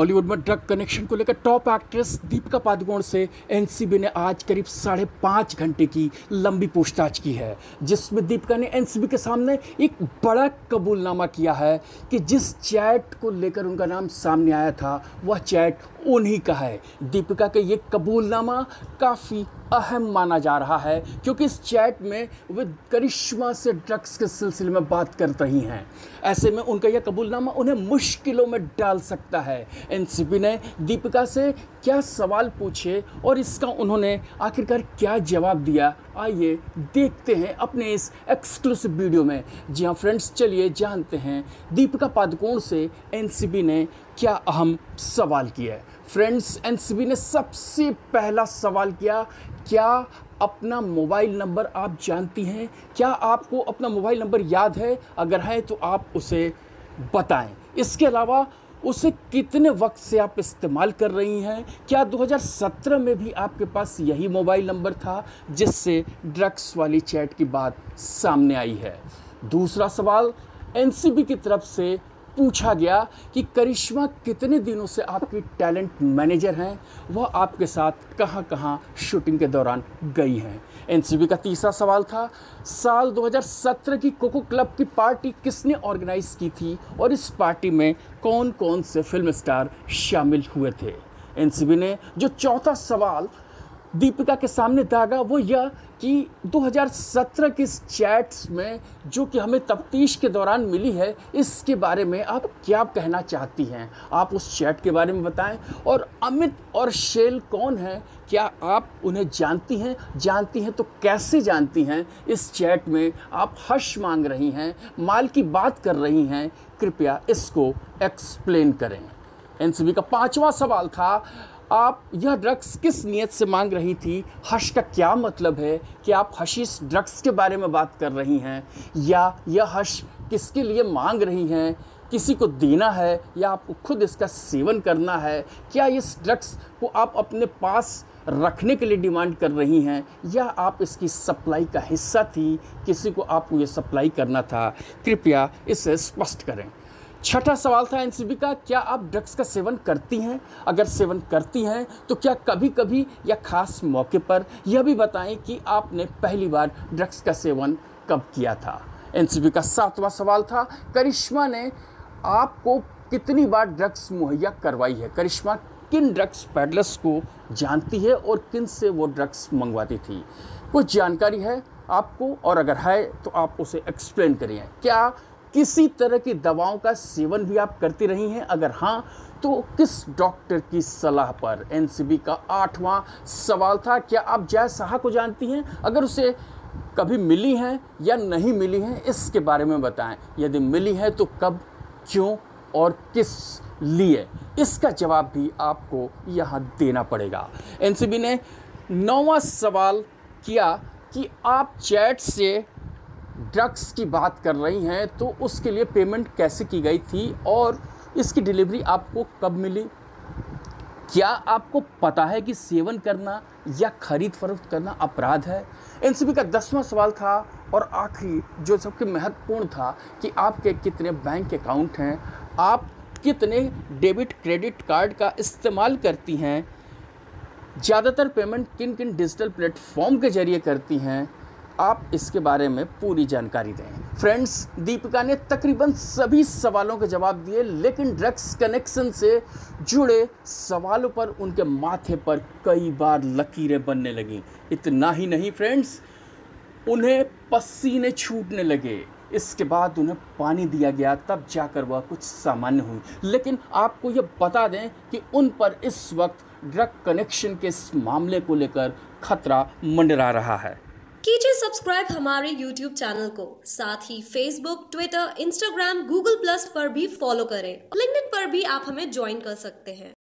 बॉलीवुड में drug connection को लेकर टॉप एक्ट्रेस दीपिका पादुकोण से एनसीबी ने आज करीब 5.5 घंटे की लंबी पूछताछ की है, जिसमें दीपिका ने एनसीबी के सामने एक बड़ा कबूलनामा किया है कि जिस चैट को लेकर उनका नाम सामने आया था वह चैट उन्हीं का है। दीपिका के ये कबूलनामा काफ़ी अहम माना जा रहा है क्योंकि इस चैट में वे करिश्मा से ड्रग्स के सिलसिले में बात कर रही हैं। ऐसे में उनका यह कबूलनामा उन्हें मुश्किलों में डाल सकता है। एनसीबी ने दीपिका से क्या सवाल पूछे और इसका उन्होंने आखिरकार क्या जवाब दिया, आइए देखते हैं अपने इस एक्सक्लूसिव वीडियो में। जी हाँ फ्रेंड्स, चलिए जानते हैं दीपिका पादुकोण से एनसीबी ने क्या अहम सवाल किया है। फ्रेंड्स, एनसीबी ने सबसे पहला सवाल किया, क्या अपना मोबाइल नंबर आप जानती हैं? क्या आपको अपना मोबाइल नंबर याद है? अगर है तो आप उसे बताएं। इसके अलावा उसे कितने वक्त से आप इस्तेमाल कर रही हैं? क्या 2017 में भी आपके पास यही मोबाइल नंबर था जिससे ड्रग्स वाली चैट की बात सामने आई है? दूसरा सवाल एनसीबी की तरफ से पूछा गया कि करिश्मा कितने दिनों से आपकी टैलेंट मैनेजर हैं, वह आपके साथ कहां कहां शूटिंग के दौरान गई हैं। एनसीबी का तीसरा सवाल था, साल 2017 की कोको क्लब की पार्टी किसने ऑर्गेनाइज की थी और इस पार्टी में कौन कौन से फिल्म स्टार शामिल हुए थे। एनसीबी ने जो चौथा सवाल दीपिका के सामने दागा वो यह कि 2017 की इस चैट्स में जो कि हमें तफ्तीश के दौरान मिली है, इसके बारे में आप क्या कहना चाहती हैं? आप उस चैट के बारे में बताएं। और अमित और शैल कौन हैं? क्या आप उन्हें जानती हैं? जानती हैं तो कैसे जानती हैं? इस चैट में आप हर्ष मांग रही हैं, माल की बात कर रही हैं, कृपया इसको एक्सप्लेन करें। एनसीबी का पांचवा सवाल था, आप यह ड्रग्स किस नियत से मांग रही थी? हर्ष का क्या मतलब है कि आप हशीश ड्रग्स के बारे में बात कर रही हैं, या यह हर्ष किसके लिए मांग रही हैं? किसी को देना है या आपको खुद इसका सेवन करना है? क्या इस ड्रग्स को आप अपने पास रखने के लिए डिमांड कर रही हैं या आप इसकी सप्लाई का हिस्सा थी, किसी को आपको ये सप्लाई करना था? कृपया इसे स्पष्ट करें। छठा सवाल था एनसीबी का, क्या आप ड्रग्स का सेवन करती हैं? अगर सेवन करती हैं तो क्या कभी कभी या खास मौके पर? यह भी बताएं कि आपने पहली बार ड्रग्स का सेवन कब किया था। एनसीबी का सातवां सवाल था, करिश्मा ने आपको कितनी बार ड्रग्स मुहैया करवाई है? करिश्मा किन ड्रग्स पैडलर्स को जानती है और किन से वो ड्रग्स मंगवाती थी? कुछ जानकारी है आपको और अगर है तो आप उसे एक्सप्लेन करिए। क्या किसी तरह की दवाओं का सेवन भी आप करती रही हैं? अगर हाँ तो किस डॉक्टर की सलाह पर? एनसीबी का आठवां सवाल था, क्या आप जय शाह को जानती हैं? अगर उसे कभी मिली हैं या नहीं मिली हैं, इसके बारे में बताएं। यदि मिली है तो कब, क्यों और किस लिए? इसका जवाब भी आपको यहाँ देना पड़ेगा। एनसीबी ने नौवां सवाल किया कि आप चैट से ड्रग्स की बात कर रही हैं तो उसके लिए पेमेंट कैसे की गई थी और इसकी डिलीवरी आपको कब मिली? क्या आपको पता है कि सेवन करना या खरीद फरोख्त करना अपराध है? एनसीबी का 10वां सवाल था और आखिरी जो सबसे महत्वपूर्ण था कि आपके कितने बैंक अकाउंट हैं, आप कितने डेबिट क्रेडिट कार्ड का इस्तेमाल करती हैं, ज़्यादातर पेमेंट किन किन डिजिटल प्लेटफॉर्म के जरिए करती हैं, आप इसके बारे में पूरी जानकारी दें। फ्रेंड्स, दीपिका ने तकरीबन सभी सवालों के जवाब दिए, लेकिन ड्रग्स कनेक्शन से जुड़े सवालों पर उनके माथे पर कई बार लकीरें बनने लगीं। इतना ही नहीं फ्रेंड्स, उन्हें पसीने छूटने लगे। इसके बाद उन्हें पानी दिया गया, तब जाकर वह कुछ सामान्य हुई। लेकिन आपको यह बता दें कि उन पर इस वक्त ड्रग कनेक्शन के इस मामले को लेकर खतरा मंडरा रहा है। कीजिए सब्सक्राइब हमारे YouTube चैनल को, साथ ही Facebook, Twitter, Instagram, Google+ पर भी फॉलो करें। LinkedIn पर भी आप हमें ज्वाइन कर सकते हैं।